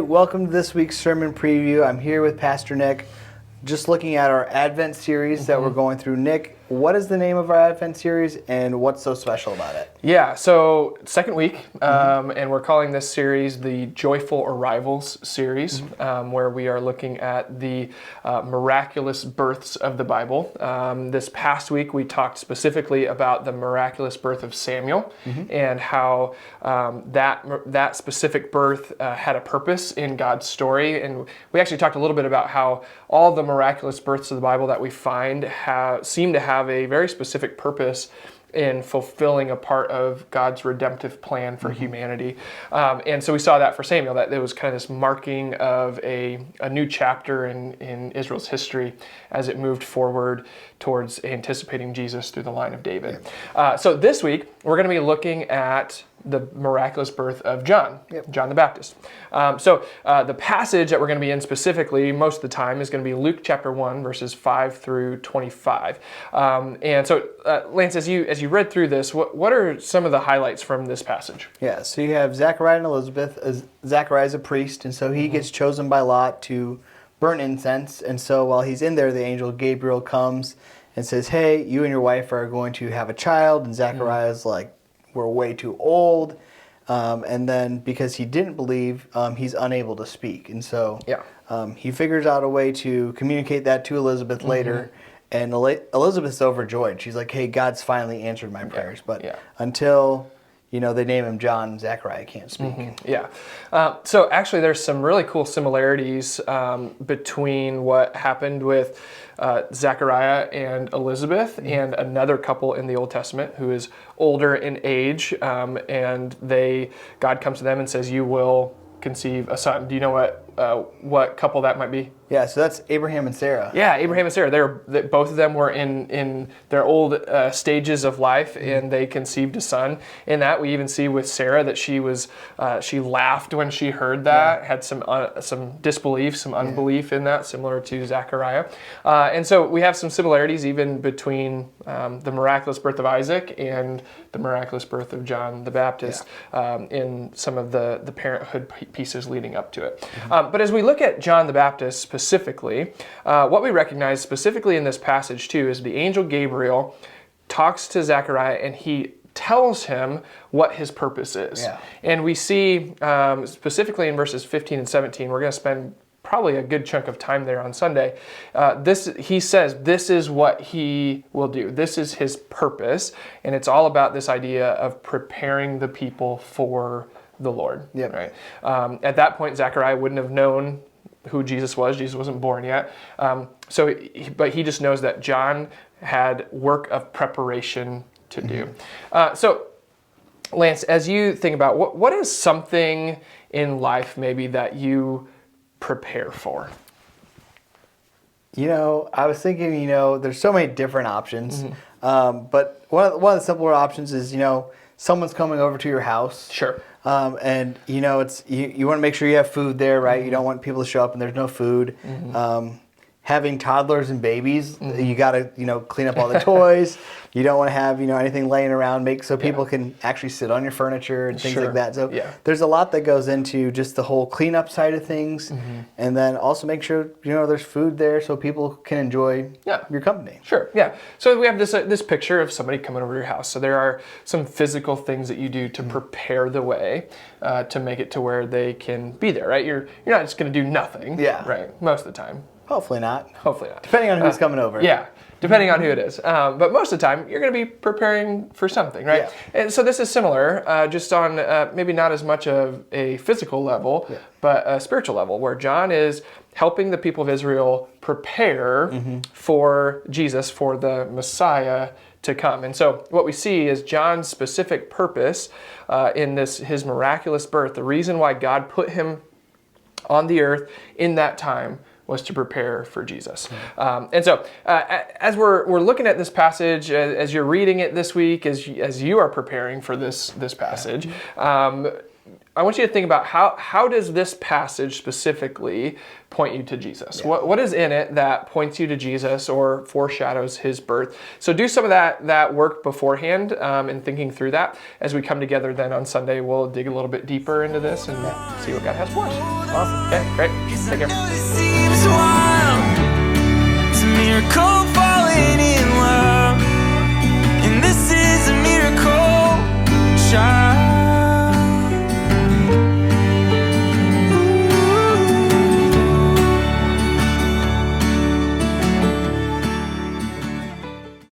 welcome to this week's sermon preview. I'm here with Pastor Nick, just looking at our Advent series that we're going through. Nick, what is the name of our Advent series and what's so special about it? Yeah, so second week, and we're calling this series the Joyful Arrivals series, where we are looking at the miraculous births of the Bible. This past week, we talked specifically about the miraculous birth of Samuel and how that specific birth had a purpose in God's story. And we actually talked a little bit about how all the miraculous births of the Bible that we find seem to have a very specific purpose in fulfilling a part of God's redemptive plan for humanity. And so we saw that for Samuel, that there was kind of this marking of a new chapter in Israel's history as it moved forward towards anticipating Jesus through the line of David. So this week, we're going to be looking at the miraculous birth of John, John the Baptist. So the passage that we're going to be in specifically most of the time is going to be Luke chapter 1, verses 5 through 25. And so, Lance, as you read through this, what are some of the highlights from this passage? Yeah, so you have Zechariah and Elizabeth. Zechariah is a priest, and so he gets chosen by Lot to burn incense. And so while he's in there, the angel Gabriel comes and says, hey, you and your wife are going to have a child. And Zechariah's like, we're way too old. And then because he didn't believe, he's unable to speak. And so he figures out a way to communicate that to Elizabeth later. And Elizabeth's overjoyed. She's like, hey, God's finally answered my prayers. But until they name him John, Zechariah can't speak. So actually there's some really cool similarities between what happened with Zechariah and Elizabeth and another couple in the Old Testament who is older in age, and God comes to them and says, you will conceive a son. Do you know what couple that might be? Yeah, so that's Abraham and Sarah. Yeah, Abraham and Sarah. Both of them were in their old stages of life, and they conceived a son. In that, we even see with Sarah that she laughed when she heard that, had some disbelief, some unbelief in that, similar to Zechariah. And so we have some similarities even between the miraculous birth of Isaac and the miraculous birth of John the Baptist in some of the parenthood pieces leading up to it. But as we look at John the Baptist specifically, what we recognize specifically in this passage too is the angel Gabriel talks to Zechariah and he tells him what his purpose is. Yeah. And we see specifically in verses 15 and 17, we're going to spend probably a good chunk of time there on Sunday. He says this is what he will do. This is his purpose. And it's all about this idea of preparing the people for the Lord. Right? At that point, Zechariah wouldn't have known who Jesus was. Jesus wasn't born yet. But he just knows that John had work of preparation to do. So, Lance, as you think about what is something in life maybe that you prepare for? I was thinking, there's so many different options. But one of the simpler options is, someone's coming over to your house. Sure. And it's you want to make sure you have food there, right? You don't want people to show up and there's no food. Having toddlers and babies, you got to clean up all the toys. You don't want to have anything laying around so people can actually sit on your furniture and things like that. So there's a lot that goes into just the whole cleanup side of things, and then also make sure there's food there so people can enjoy your company. Sure. Yeah. So we have this picture of somebody coming over to your house. So there are some physical things that you do to prepare the way to make it to where they can be there. Right. You're not just going to do nothing. Yeah. Right. Most of the time. Hopefully not. Hopefully not. Depending on who's coming over. Yeah, depending on who it is. But most of the time, you're going to be preparing for something, right? Yeah. And so this is similar, just on maybe not as much of a physical level, but a spiritual level, where John is helping the people of Israel prepare for Jesus, for the Messiah to come. And so what we see is John's specific purpose in his miraculous birth, the reason why God put him on the earth in that time was to prepare for Jesus. And so as we're looking at this passage, as you're reading it this week, as you are preparing for this passage, I want you to think about how does this passage specifically point you to Jesus? Yeah. What is in it that points you to Jesus or foreshadows his birth? So do some of that work beforehand in thinking through that. As we come together then on Sunday, we'll dig a little bit deeper into this and see what God has for us. Awesome. Okay, great. Take care.